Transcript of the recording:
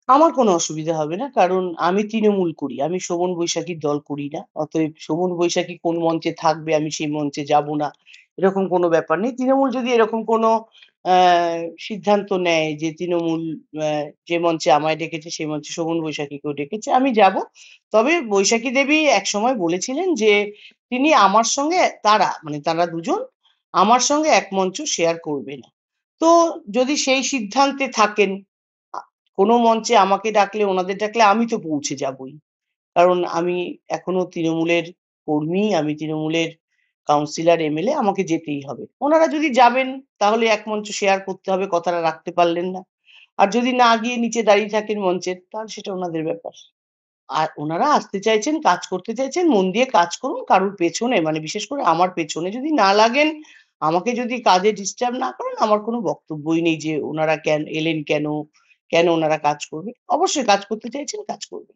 আমার কোনো অসুবিধা হবে না। কারণ আমি তৃণমূল করি। আমি শোভন বৈশাখীর দল করি না। অতএব শোভন বৈশাখী কোন মঞ্চে থাকবে আমি সেই মঞ্চে যাব না। এরকম কোনো ব্যাপার নেই। তৃণমূল যদি এরকম কোনো অ্যা সিদ্ধান্ত নেয় যে তৃণমূল অ্যা যে মঞ্চে আমায় ডেকেছে সেই মঞ্চে শোভন বৈশাখীকেও ডেকেছে, আমি যাব। তবে বৈশাখী দেবী একসময় বলেছিলেন যে তিনি আমার সঙ্গে মানে তারা দুজন আমার সঙ্গে এক মঞ্চ শেয়ার করবে না। তো যদি সেই সিদ্ধান্তে থাকেন আ কোনো মঞ্চে আমাকে ডাকলে, ওনাদের ডাকলে আমি তো পৌঁছে যাবোই। কারণ আমি এখনো তৃণমূলের কর্মী, আমি তৃণমূলের কাউন্সিলর, এমএলএ, আমাকে যেতেই হবে। ওনারা যদি যাবেন তাহলে এক মঞ্চ শেয়ার করতে হবে, কথাটা রাখতে পারলেন না। আর যদি না গিয়ে নিচে দাঁড়িয়ে থাকেন মঞ্চের, তাহলে সেটা ওনাদের ব্যাপার। আর ওনারা আসতে চাইছেন, কাজ করতে চাইছেন, মন দিয়ে কাজ করুন। কারোর পেছনে মানে বিশেষ করে আমার পেছনে যদি না লাগেন, আমাকে যদি কাজে ডিস্টার্ব না করেন, আমার কোনো বক্তব্যই নেই যে ওনারা এলেন কেন? কেন ওনারা কাজ করবেন? অবশ্যই কাজ করতে চাইছেন, কাজ করবেন।